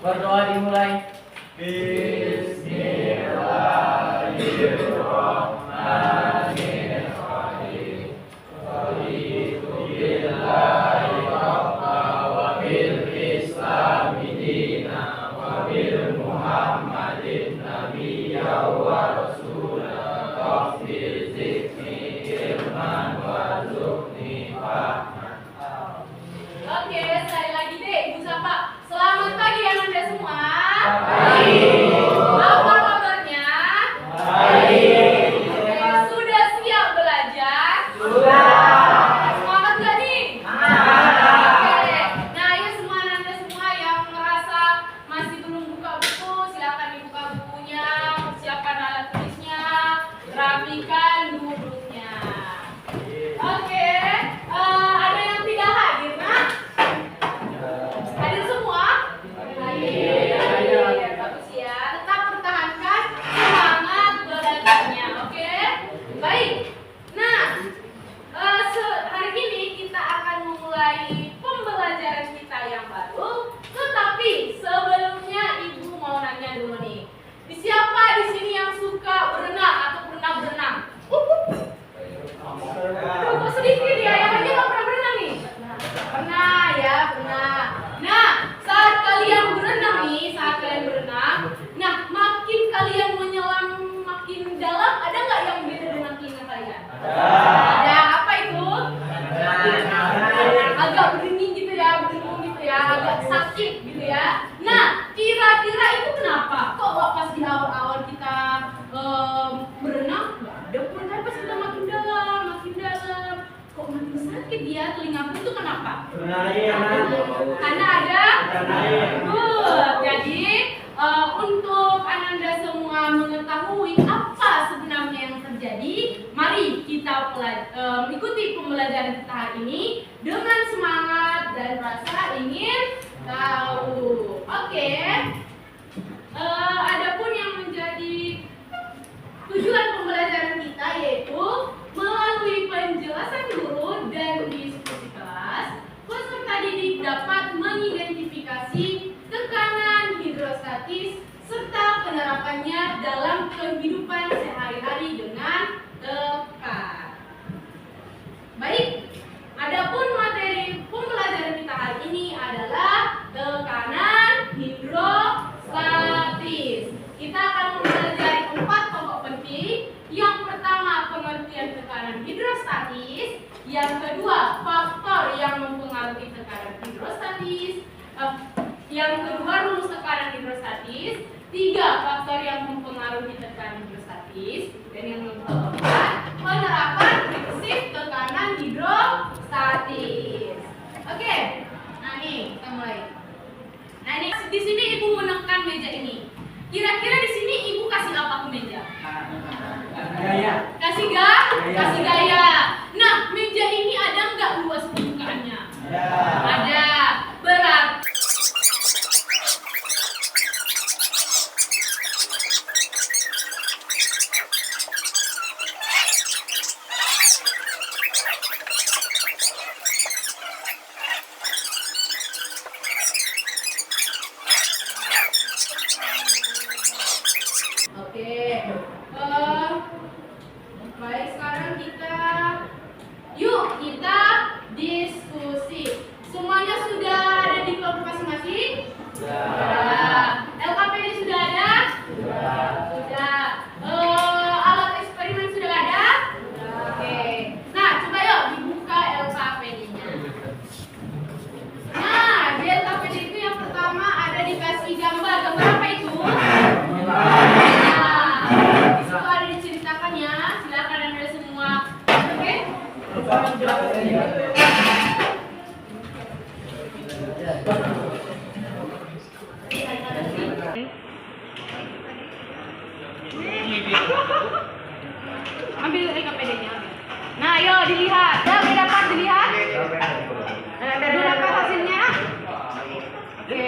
Berdoa dimulai. Oke, sekali lagi deh Ibu Sapa. Selamat pagi Ananda semua. Apa kabarnya? Oke, sudah siap belajar? Semangat gak nih? Oke, nah ya semua Ananda semua yang merasa masih belum buka buku, silakan dibuka bukunya, siapkan alat tulisnya, rapikan duduknya. Oke, ada yang tidak hadir, nak? Hadir semua? Hadir. Bagus ya. Tetap pertahankan semangat belajarnya, oke? Baik. Nah, hari ini kita akan memulai pembelajaran kita yang baru. Tetapi sebelumnya Ibu mau nanya dulu nih. Siapa di sini yang suka berenang atau pernah berenang? Aduh, kok sedikit ya, yang aja nggak pernah berenang nih? Pernah ya, pernah. Nah, saat kalian berenang, nah makin kalian menyelam makin dalam, ada nggak yang beda dengan telinga kalian? Ada. Apa itu? Agak berdenging gitu ya, agak sakit gitu ya. Nah, kira-kira itu kenapa? Kok pas di awal-awal kita berenang, nggak ada pun kan pas kita makin dalam, kok makin sakit ya telingaku itu kenapa? Karena ada good. Jadi untuk Ananda semua mengetahui apa sebenarnya yang terjadi, mari kita ikuti pembelajaran kita hari ini dengan semangat dan rasa ingin tahu. Oke. Adapun yang menjadi tujuan pembelajaran kita yaitu melalui penjelasan guru dan diskusi kelas, peserta didik dapat mengidentifikasi tekanan hidrostatis serta penerapannya dalam kehidupan sehari-hari dengan tepat. Baik, adapun materi pembelajaran kita hari ini adalah tekanan hidrostatis. Kita akan mempelajari 4 pokok penting. Yang pertama, pengertian tekanan hidrostatis. Yang kedua, faktor yang mempengaruhi tekanan hidrostatis. Yang kedua, rumus tekanan hidrostatis. 3, faktor yang mempengaruhi tekanan hidrostatis. Dan yang keempat, penerapan prinsip tekanan hidrostatis. Oke, nah nih kita mulai. Nah ini di sini Ibu menekan meja ini. Kira-kira di sini Ibu kasih apa ke meja? Kasih gaya. Nah, meja ini ada nggak luas pembukaannya? Ada. Berarti baik, sekarang kita diskusi. Semuanya sudah ada di kelompok masing-masing? Sudah. LKPD sudah ada? Sudah. Alat eksperimen sudah ada? Oke. Nah, coba yuk dibuka LKPD-nya. Nah, di LKPD itu yang pertama ada dikasih gambar. Gambar apa itu? Ambil LKPD-nya. Nah, ayo dilihat. Udah dapat dilihat? Udah dapat hasilnya? Oke.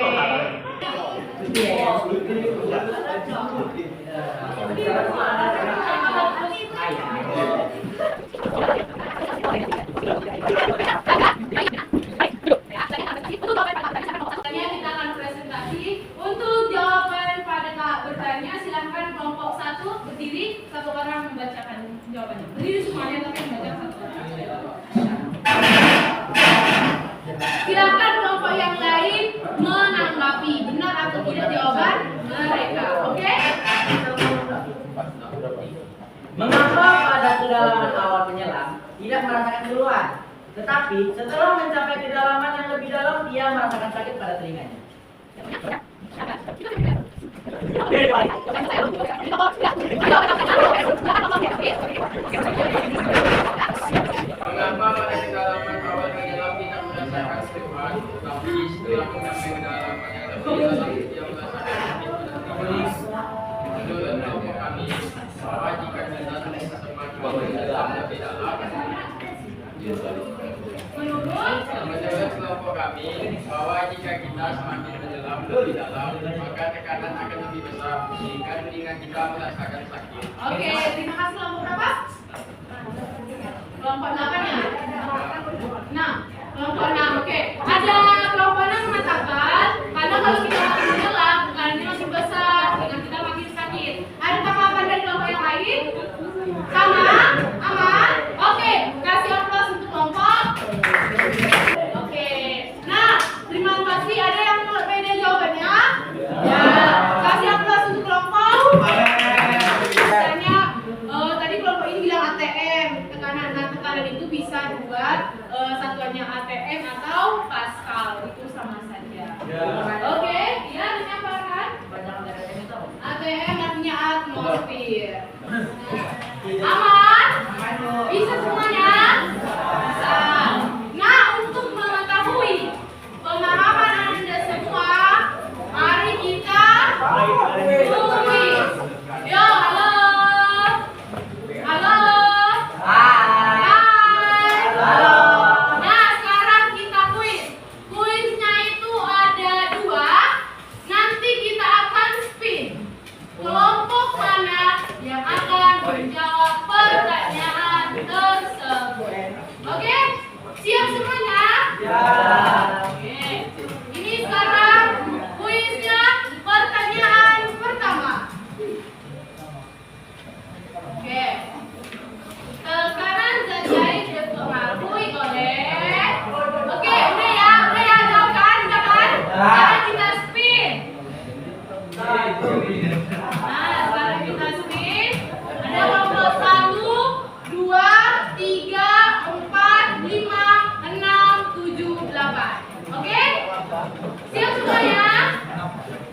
Kita akan presentasi satu orang membacakan jawabannya. Berdiri semuanya tapi membaca satu orang. Silakan kelompok yang lain menanggapi benar atau tidak jawaban mereka. Oke? Mengapa pada kedalaman awal menyelam tidak merasakan keluhan, tetapi setelah mencapai kedalaman yang lebih dalam ia merasakan sakit pada telinganya? Mengapa pada kedalaman awal menyelam tidak merasakan keluhan, tapi setelah mencapai kedalaman yang lebih dalam ia merasakan sakit pada telinganya? Menurut kelompok kami, bahwa jika kita semakin mendalam lebih dalam, menurut kelompok kami, bahwa jika kita semakin menyelam lebih dalam, maka tekanan akan lebih besar sehingga telinga kita merasakan sakit. Oke, terima kasih kelompok berapa? Kelompok 8 ya? Nah, kelompok 6. Oke, ada kelompok 6 mengatakan karena kalau kita makin menyelam, tekanannya makin besar, telinga kita makin sakit. Ada tanggapan dari kelompok yang lain? Sama? Aman? Oke, kasih aplaus untuk kelompok. Oke, nah terima kasih. Ada yang beda jawabannya? Ya, kasih aplaus untuk kelompok. Misalnya tadi kelompok ini bilang ATM, tekanan. Nah, tekanan itu bisa dibuat satuannya ATM atau Pascal, itu sama saja. Oke, ya artinya apa kan? ATM artinya atmosfer. Aman? Bisa semuanya? Bisa. Nah, untuk mengetahui pemahaman Anda semua, mari kita kuis. Yo, halo. Halo. Hai. Halo. Nah, sekarang kita kuis. Kuisnya itu ada 2. Nanti kita akan spin. Kelompok mana yang akan menjawab pertanyaan tersebut? Oke? Siap semuanya? Ya. Oke. Ini sekarang kuisnya pertanyaan pertama. Oke. Tekanan zat cair dipengaruhi oleh. Oke, udah ya, jawab kan? Udah kan? Sekarang kita spin. Nah, sekarang kita spin. Ada kelompok 1, 2, 3, 4, 5, 6, 7, 8. Oke? Siap semuanya? Kelompok 1.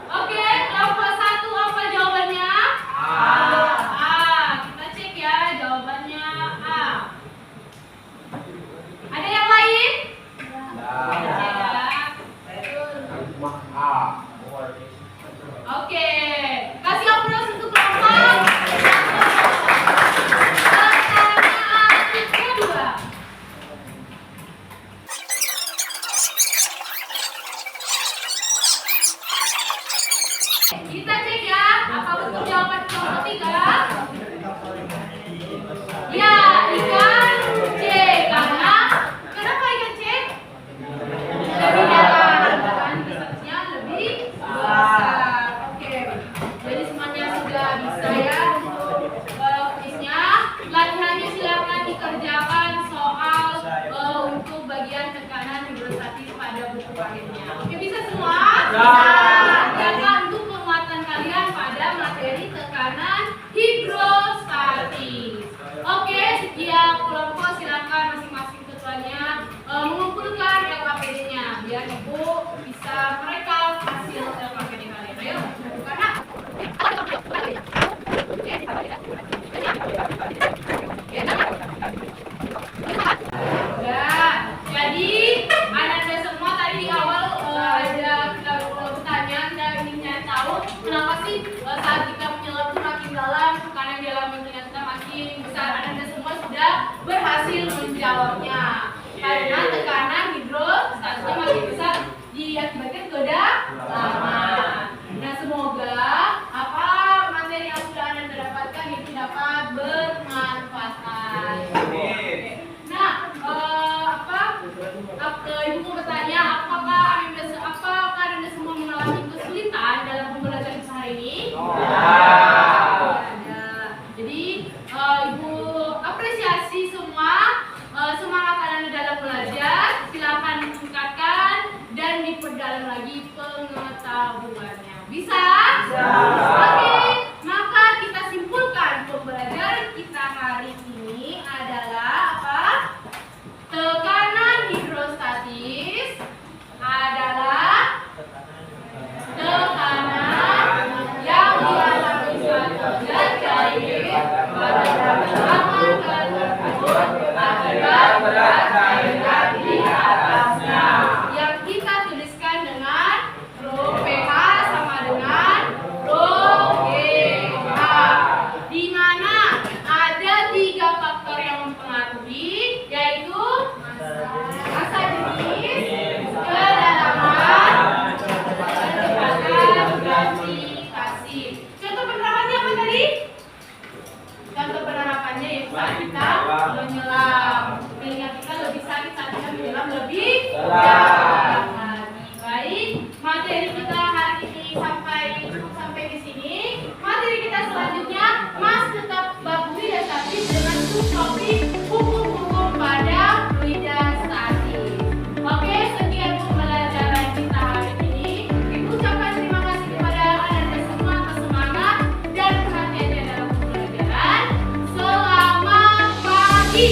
Oke, kelompok 1 apa jawabannya? A. Kita cek ya jawabannya A. Ada yang lain? Oke, kasih aplaus untuk kelompok. Pertanyaan kedua. Kita cek ya, apa betul jawaban kelompok 3? Ya, ikan C. Kenapa ikan C? Lebih dalam, kan? Besarnya lebih besar. Oke, jadi semuanya sudah bisa ya untuk kuisnya. Latihannya silakan dikerjakan soal untuk bagian tekanan hidrostatis pada buku akhirnya. Oke, bisa semua? Jaga untuk penguatan kalian pada materi tekanan hidrostatis. Oke, setiap kelompok silakan masing-masing ketuanya mengumpulkan LKPD-nya biar ibu bisa merekam hasil LKPD kalian. Ayo, buka nak. Ya, jadi anak-anak semua tadi di awal ada kita bertanya, kita ingin tahu kenapa sih saat kita menyelam itu makin dalam, karena di dalam telinga kita makin besar. Anak-anak semua sudah berhasil menjawabnya. Karena tekanan hidrostatisnya makin besar diakibatkan kedalaman. Nah, semoga apa materi yang sudah Anda dapatkan itu dapat bermanfaat. Nah, Ibu mau bertanya, apakah Anda semua mengalami kesulitan dalam pembelajaran hari ini? Ada. Jadi Ibu apresiasi semua semangat Anda dalam belajar. Silakan tingkatkan dan diperdalam lagi pengetahuannya. Bisa? Oke, maka kita simpulkan pembelajaran kita hari ini adalah apa? Tekanan hidrostatis adalah tekanan yang dialami suatu zat cair pada kedalaman tersebut akibat berat cairan di atasnya, yang kita tuliskan dengan rho pH sama dengan rho GH, di mana ada 3 faktor yang mempengaruhi, yaitu massa jenis, kedalaman, kecepatan gravitasi. Contoh penerapannya apa tadi? Contoh penerapannya yaitu saat kita menyelam, telinga kita lebih sakit saat kita menyelam lebih dalam lagi. Baik, materi kita hari ini sampai di sini. Materi kita selanjutnya masih tetap bab fluida statis dengan subtopik hukum-hukum pada fluida statis. Oke, sekian pembelajaran kita hari ini. Ibu ucapkan terima kasih kepada Anda semua atas semangat dan perhatiannya dalam pembelajaran. Selamat pagi.